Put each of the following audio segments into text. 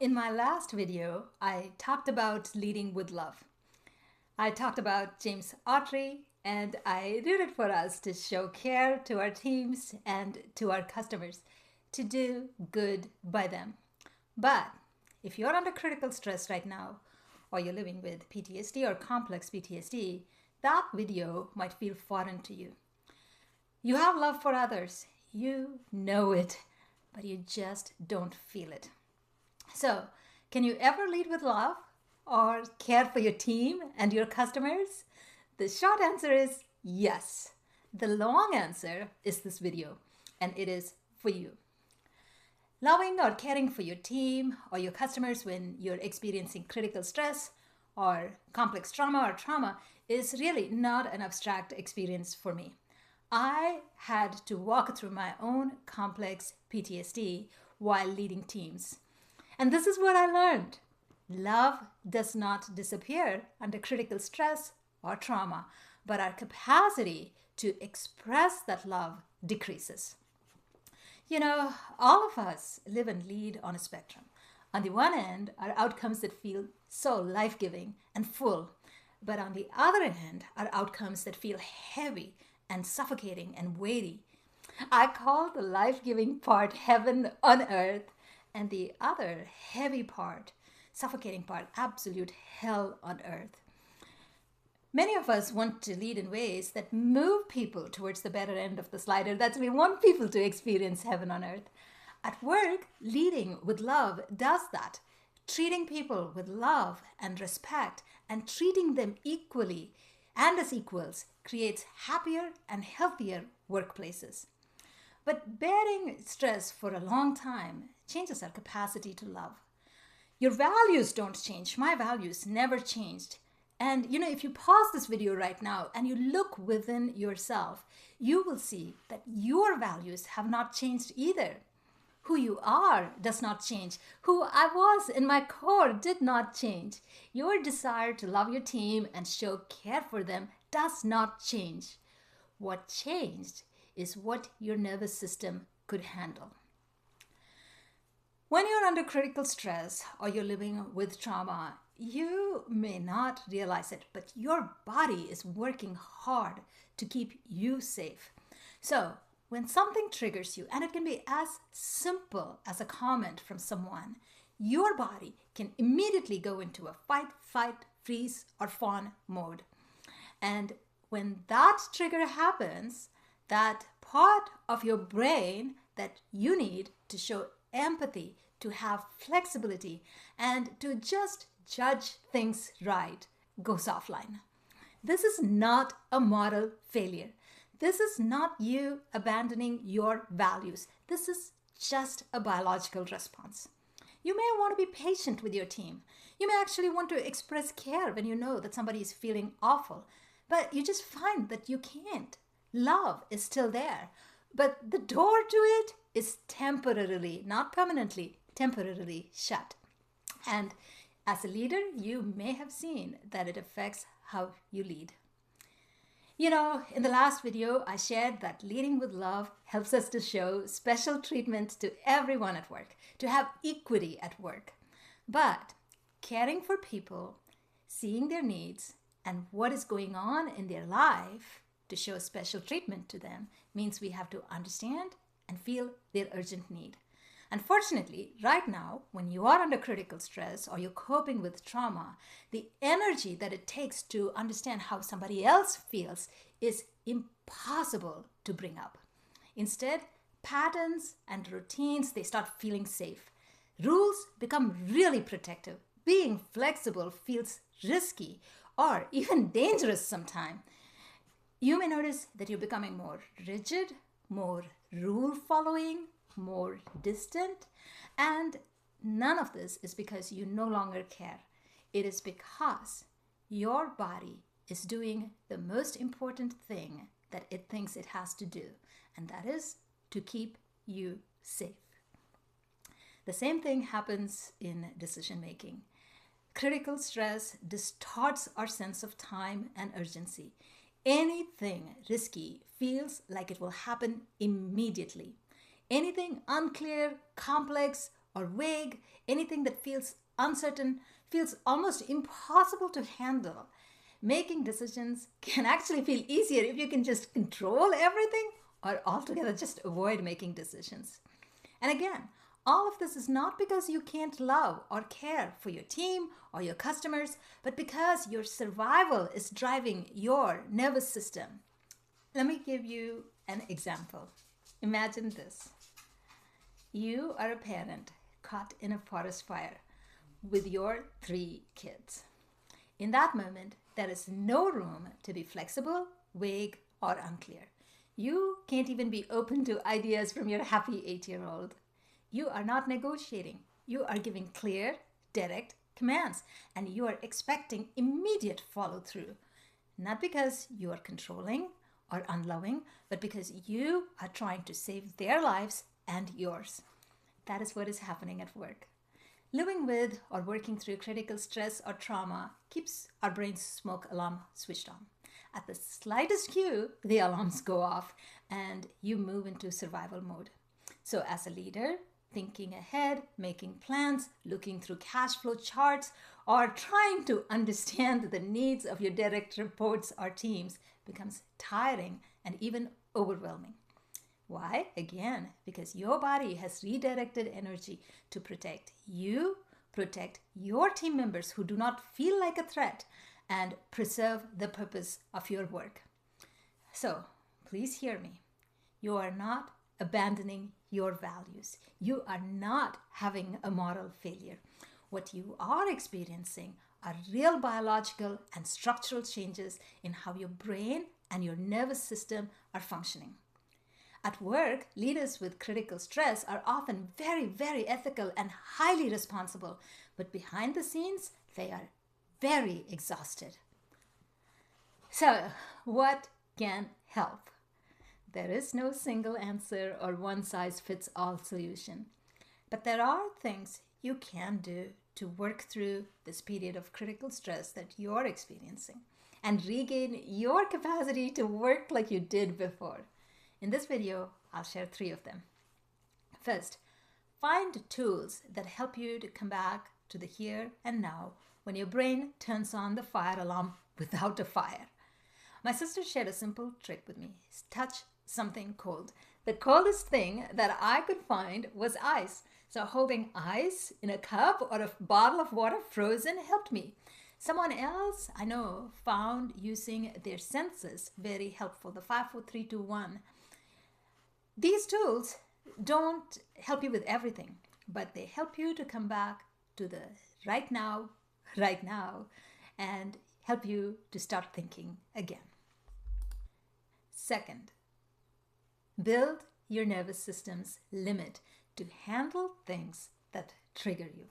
In my last video, I talked about leading with love. I talked about James Autry, and I did it for us to show care to our teams and to our customers, to do good by them. But if you're under critical stress right now, or you're living with PTSD or complex PTSD, that video might feel foreign to you. You have love for others, you know it, but you just don't feel it. So, can you ever lead with love or care for your team and your customers? The short answer is yes. The long answer is this video, and it is for you. Loving or caring for your team or your customers when you're experiencing critical stress or complex trauma is really not an abstract experience for me. I had to walk through my own complex PTSD while leading teams. And this is what I learned. Love does not disappear under critical stress or trauma, but our capacity to express that love decreases. You know, all of us live and lead on a spectrum. On the one end are outcomes that feel so life-giving and full, but on the other end are outcomes that feel heavy and suffocating and weighty. I call the life-giving part heaven on earth, and the other heavy part, suffocating part, absolute hell on earth. Many of us want to lead in ways that move people towards the better end of the slider. That's we want people to experience heaven on earth. At work, leading with love does that. Treating people with love and respect and treating them equally and as equals creates happier and healthier workplaces. But bearing stress for a long time changes our capacity to love. Your values don't change. My values never changed. And if you pause this video right now and you look within yourself, you will see that your values have not changed either. Who you are does not change. Who I was in my core did not change. Your desire to love your team and show care for them does not change. What changed is what your nervous system could handle. When you're under critical stress or you're living with trauma, you may not realize it, but your body is working hard to keep you safe. So when something triggers you, and it can be as simple as a comment from someone, your body can immediately go into a fight, freeze, or fawn mode. And when that trigger happens, that part of your brain that you need to show empathy, to have flexibility, and to just judge things right goes offline. This is not a moral failure. This is not you abandoning your values. This is just a biological response. You may want to be patient with your team. You may actually want to express care when you know that somebody is feeling awful, but you just find that you can't. Love is still there, but the door to it is temporarily, not permanently, temporarily shut. And as a leader, you may have seen that it affects how you lead. In the last video, I shared that leading with love helps us to show special treatment to everyone at work, to have equity at work. But caring for people, seeing their needs, and what is going on in their life to show special treatment to them means we have to understand and feel their urgent need. Unfortunately, right now, when you are under critical stress or you're coping with trauma, the energy that it takes to understand how somebody else feels is impossible to bring up. Instead, patterns and routines, they start feeling safe. Rules become really protective. Being flexible feels risky or even dangerous sometimes. You may notice that you're becoming more rigid, more rule-following, more distant, and none of this is because you no longer care. It is because your body is doing the most important thing that it thinks it has to do, and that is to keep you safe. The same thing happens in decision making. Critical stress distorts our sense of time and urgency. Anything risky feels like it will happen immediately. Anything unclear, complex, or vague, anything that feels uncertain, feels almost impossible to handle. Making decisions can actually feel easier if you can just control everything or altogether just avoid making decisions. And again, all of this is not because you can't love or care for your team or your customers, but because your survival is driving your nervous system. Let me give you an example. Imagine this. You are a parent caught in a forest fire with your 3 kids. In that moment, there is no room to be flexible, vague, or unclear. You can't even be open to ideas from your happy 8-year-old. You are not negotiating. You are giving clear, direct commands, and you are expecting immediate follow-through. Not because you are controlling or unloving, but because you are trying to save their lives and yours. That is what is happening at work. Living with or working through critical stress or trauma keeps our brain's smoke alarm switched on. At the slightest cue, the alarms go off and you move into survival mode. So as a leader, thinking ahead, making plans, looking through cash flow charts, or trying to understand the needs of your direct reports or teams becomes tiring and even overwhelming. Why? Again, because your body has redirected energy to protect you, protect your team members who do not feel like a threat, and preserve the purpose of your work. So, please hear me. You are not abandoning your values. You are not having a moral failure. What you are experiencing are real biological and structural changes in how your brain and your nervous system are functioning. At work, leaders with critical stress are often very, very ethical and highly responsible, but behind the scenes, they are very exhausted. So, what can help? There is no single answer or one-size-fits-all solution, but there are things you can do to work through this period of critical stress that you're experiencing and regain your capacity to work like you did before. In this video, I'll share 3 of them. First, find tools that help you to come back to the here and now when your brain turns on the fire alarm without a fire. My sister shared a simple trick with me. Touch something cold. The coldest thing that I could find was ice. So holding ice in a cup or a bottle of water frozen helped me. Someone else I know found using their senses very helpful, the 5, 4, 3, 2, 1. These tools don't help you with everything, but they help you to come back to the right now, and help you to start thinking again. Second, build your nervous system's limit to handle things that trigger you.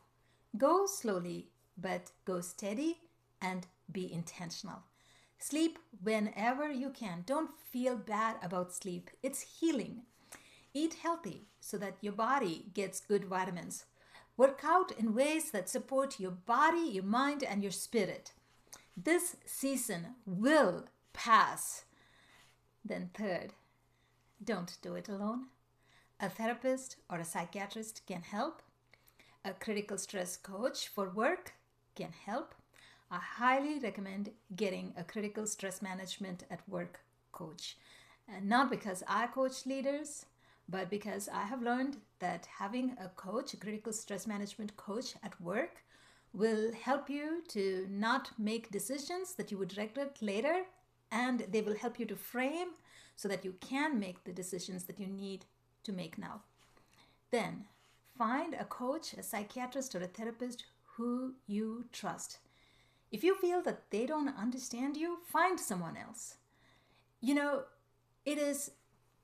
Go slowly, but go steady and be intentional. Sleep whenever you can. Don't feel bad about sleep. It's healing. Eat healthy so that your body gets good vitamins. Work out in ways that support your body, your mind, and your spirit. This season will pass. Then third, don't do it alone. A therapist or a psychiatrist can help. A critical stress coach for work can help. I highly recommend getting a critical stress management at work coach. And not because I coach leaders, but because I have learned that having a coach, a critical stress management coach at work, will help you to not make decisions that you would regret later, and they will help you to frame so that you can make the decisions that you need to make now. Then, find a coach, a psychiatrist, or a therapist who you trust. If you feel that they don't understand you, find someone else. You know, it is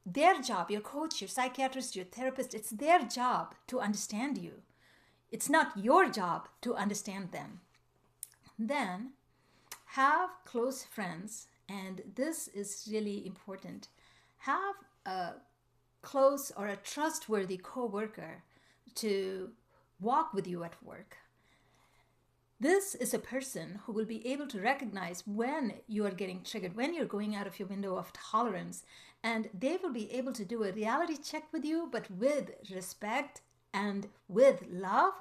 their job, your coach, your psychiatrist, your therapist, it's their job to understand you. It's not your job to understand them. Then, have close friends, and this is really important. Have a close or a trustworthy coworker to walk with you at work. This is a person who will be able to recognize when you are getting triggered, when you're going out of your window of tolerance, and they will be able to do a reality check with you, but with respect and with love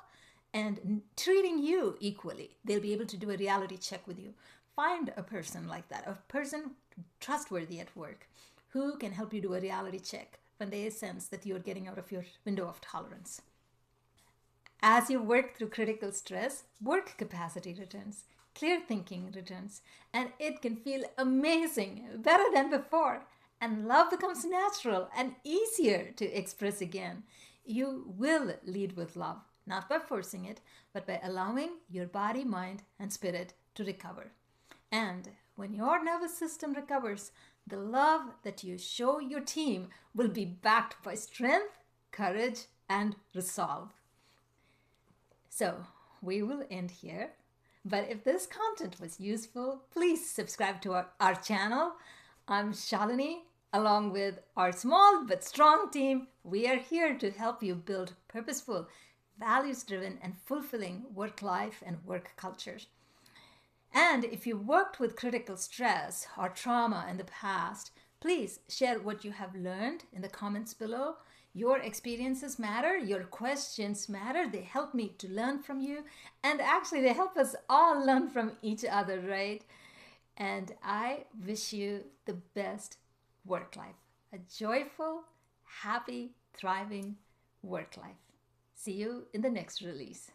and treating you equally. They'll be able to do a reality check with you. Find a person like that, a person trustworthy at work who can help you do a reality check when they sense that you're getting out of your window of tolerance. As you work through critical stress, work capacity returns, clear thinking returns, and it can feel amazing, better than before. And love becomes natural and easier to express again. You will lead with love, not by forcing it, but by allowing your body, mind, and spirit to recover. And when your nervous system recovers, the love that you show your team will be backed by strength, courage, and resolve. So we will end here. But if this content was useful, please subscribe to our channel. I'm Shalini. Along with our small but strong team, we are here to help you build purposeful, values-driven, and fulfilling work life and work cultures. And if you worked with critical stress or trauma in the past, please share what you have learned in the comments below. Your experiences matter, your questions matter. They help me to learn from you. And actually, they help us all learn from each other, right? And I wish you the best work life, a joyful, happy, thriving work life. See you in the next release.